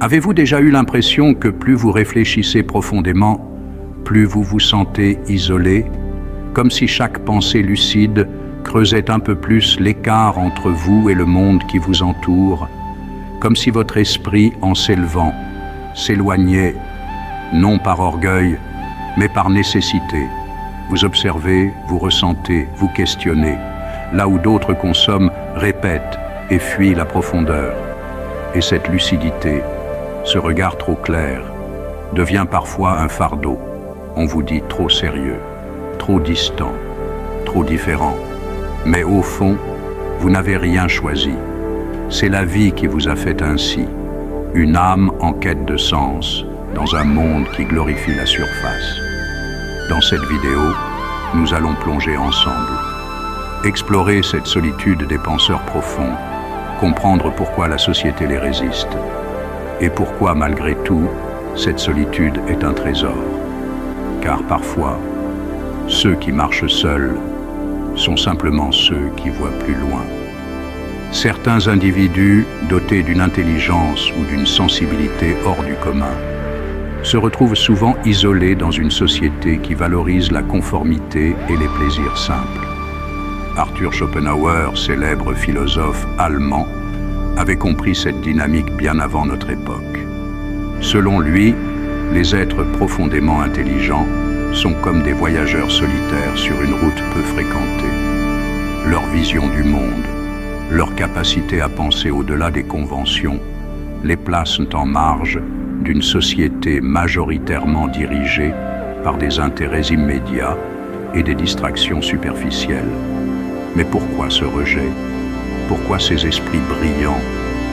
Avez-vous déjà eu l'impression que plus vous réfléchissez profondément, plus vous vous sentez isolé, comme si chaque pensée lucide creusait un peu plus l'écart entre vous et le monde qui vous entoure, comme si votre esprit, en s'élevant, s'éloignait, non par orgueil, mais par nécessité. Vous observez, vous ressentez, vous questionnez, là où d'autres consomment, répètent et fuient la profondeur. Et cette lucidité, ce regard trop clair, devient parfois un fardeau. On vous dit trop sérieux, trop distant, trop différent. Mais au fond, vous n'avez rien choisi. C'est la vie qui vous a fait ainsi. Une âme en quête de sens, dans un monde qui glorifie la surface. Dans cette vidéo, nous allons plonger ensemble. Explorer cette solitude des penseurs profonds, comprendre pourquoi la société les résiste. Et pourquoi, malgré tout, cette solitude est un trésor. Car parfois, ceux qui marchent seuls sont simplement ceux qui voient plus loin. Certains individus, dotés d'une intelligence ou d'une sensibilité hors du commun, se retrouvent souvent isolés dans une société qui valorise la conformité et les plaisirs simples. Arthur Schopenhauer, célèbre philosophe allemand, avait compris cette dynamique bien avant notre époque. Selon lui, les êtres profondément intelligents sont comme des voyageurs solitaires sur une route peu fréquentée. Leur vision du monde, leur capacité à penser au-delà des conventions, les placent en marge d'une société majoritairement dirigée par des intérêts immédiats et des distractions superficielles. Mais pourquoi ce rejet? Pourquoi ces esprits brillants,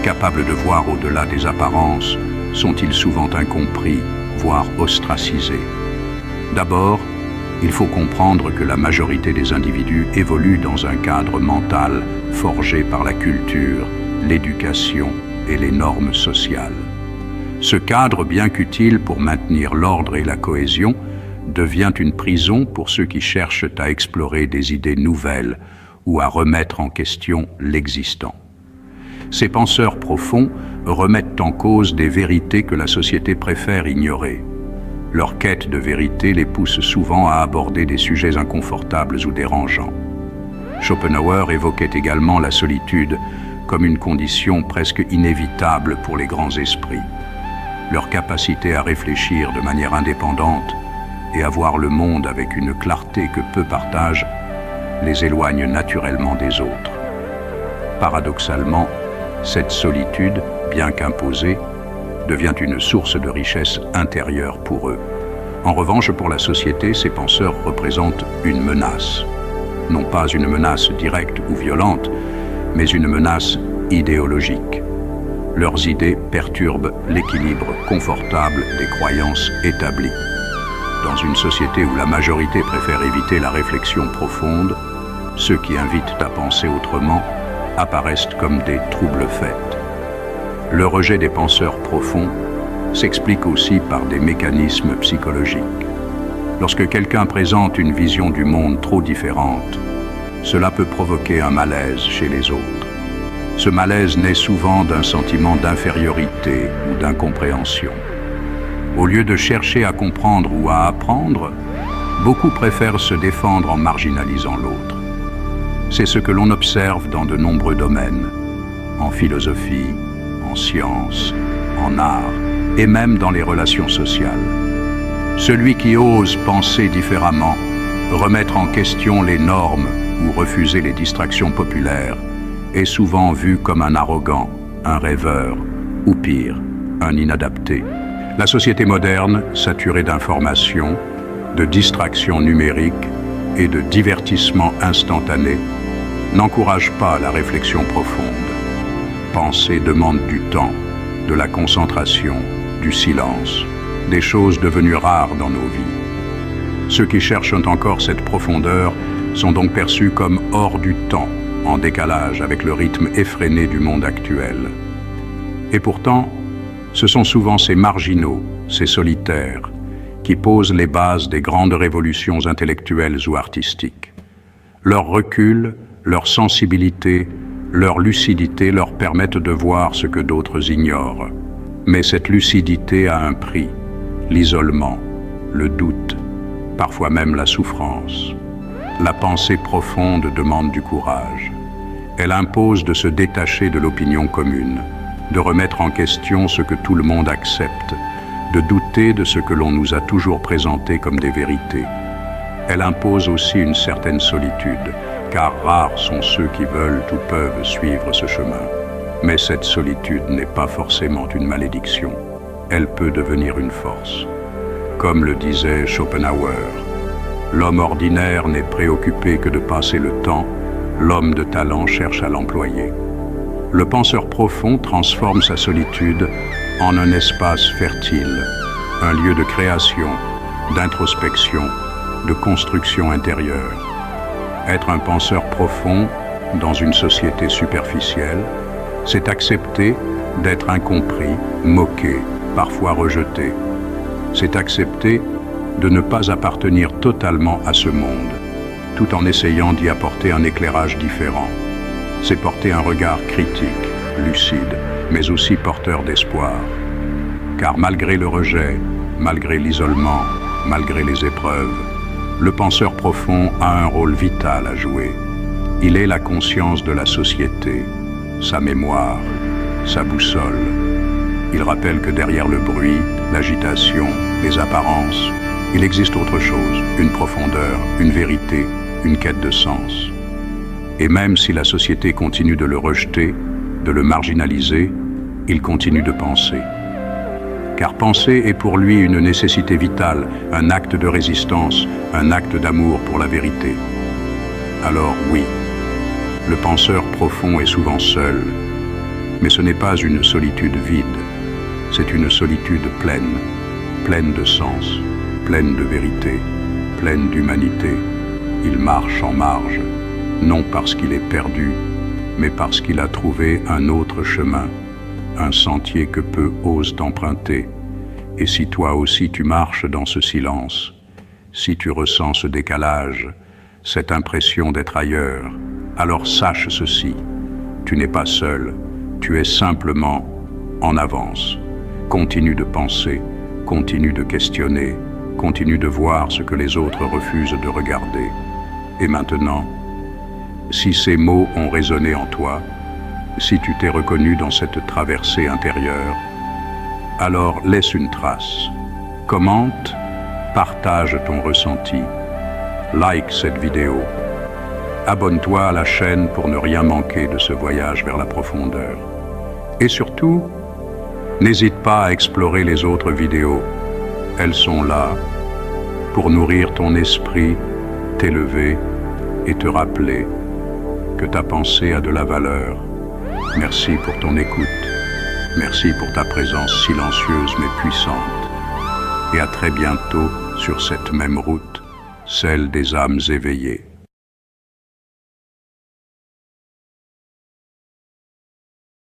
capables de voir au-delà des apparences, sont-ils souvent incompris, voire ostracisés? D'abord, il faut comprendre que la majorité des individus évoluent dans un cadre mental forgé par la culture, l'éducation et les normes sociales. Ce cadre, bien qu'utile pour maintenir l'ordre et la cohésion, devient une prison pour ceux qui cherchent à explorer des idées nouvelles ou à remettre en question l'existant. Ces penseurs profonds remettent en cause des vérités que la société préfère ignorer. Leur quête de vérité les pousse souvent à aborder des sujets inconfortables ou dérangeants. Schopenhauer évoquait également la solitude comme une condition presque inévitable pour les grands esprits. Leur capacité à réfléchir de manière indépendante et à voir le monde avec une clarté que peu partagent les éloigne naturellement des autres. Paradoxalement, cette solitude, bien qu'imposée, devient une source de richesse intérieure pour eux. En revanche, pour la société, ces penseurs représentent une menace. Non pas une menace directe ou violente, mais une menace idéologique. Leurs idées perturbent l'équilibre confortable des croyances établies. Dans une société où la majorité préfère éviter la réflexion profonde, ceux qui invitent à penser autrement apparaissent comme des trouble-fêtes. Le rejet des penseurs profonds s'explique aussi par des mécanismes psychologiques. Lorsque quelqu'un présente une vision du monde trop différente, cela peut provoquer un malaise chez les autres. Ce malaise naît souvent d'un sentiment d'infériorité ou d'incompréhension. Au lieu de chercher à comprendre ou à apprendre, beaucoup préfèrent se défendre en marginalisant l'autre. C'est ce que l'on observe dans de nombreux domaines, en philosophie, en sciences, en art et même dans les relations sociales. Celui qui ose penser différemment, remettre en question les normes ou refuser les distractions populaires est souvent vu comme un arrogant, un rêveur ou pire, un inadapté. La société moderne, saturée d'informations, de distractions numériques et de divertissements instantanés, n'encourage pas la réflexion profonde. Penser demande du temps, de la concentration, du silence, des choses devenues rares dans nos vies. Ceux qui cherchent encore cette profondeur sont donc perçus comme hors du temps, en décalage avec le rythme effréné du monde actuel. Et pourtant, ce sont souvent ces marginaux, ces solitaires, qui posent les bases des grandes révolutions intellectuelles ou artistiques. Leur recul, leur sensibilité, leur lucidité leur permettent de voir ce que d'autres ignorent. Mais cette lucidité a un prix, l'isolement, le doute, parfois même la souffrance. La pensée profonde demande du courage. Elle impose de se détacher de l'opinion commune, de remettre en question ce que tout le monde accepte, de douter de ce que l'on nous a toujours présenté comme des vérités. Elle impose aussi une certaine solitude, car rares sont ceux qui veulent ou peuvent suivre ce chemin. Mais cette solitude n'est pas forcément une malédiction. Elle peut devenir une force. Comme le disait Schopenhauer, l'homme ordinaire n'est préoccupé que de passer le temps, l'homme de talent cherche à l'employer. Le penseur profond transforme sa solitude en un espace fertile, un lieu de création, d'introspection, de construction intérieure. Être un penseur profond dans une société superficielle, c'est accepter d'être incompris, moqué, parfois rejeté. C'est accepter de ne pas appartenir totalement à ce monde, tout en essayant d'y apporter un éclairage différent. C'est porter un regard critique, lucide, mais aussi porteur d'espoir. Car malgré le rejet, malgré l'isolement, malgré les épreuves, le penseur profond a un rôle vital à jouer. Il est la conscience de la société, sa mémoire, sa boussole. Il rappelle que derrière le bruit, l'agitation, les apparences, il existe autre chose, une profondeur, une vérité, une quête de sens. Et même si la société continue de le rejeter, de le marginaliser, il continue de penser. Car penser est pour lui une nécessité vitale, un acte de résistance, un acte d'amour pour la vérité. Alors oui, le penseur profond est souvent seul, mais ce n'est pas une solitude vide, c'est une solitude pleine, pleine de sens, pleine de vérité, pleine d'humanité. Il marche en marge, non parce qu'il est perdu, mais parce qu'il a trouvé un autre chemin, un sentier que peu osent emprunter. Et si toi aussi tu marches dans ce silence, si tu ressens ce décalage, cette impression d'être ailleurs, alors sache ceci, tu n'es pas seul, tu es simplement en avance. Continue de penser, continue de questionner, continue de voir ce que les autres refusent de regarder. Et maintenant, si ces mots ont résonné en toi, si tu t'es reconnu dans cette traversée intérieure, alors laisse une trace. Commente, partage ton ressenti, like cette vidéo. Abonne-toi à la chaîne pour ne rien manquer de ce voyage vers la profondeur. Et surtout, n'hésite pas à explorer les autres vidéos. Elles sont là pour nourrir ton esprit, t'élever et te rappeler que ta pensée a de la valeur. Merci pour ton écoute. Merci pour ta présence silencieuse mais puissante. Et à très bientôt sur cette même route, celle des âmes éveillées.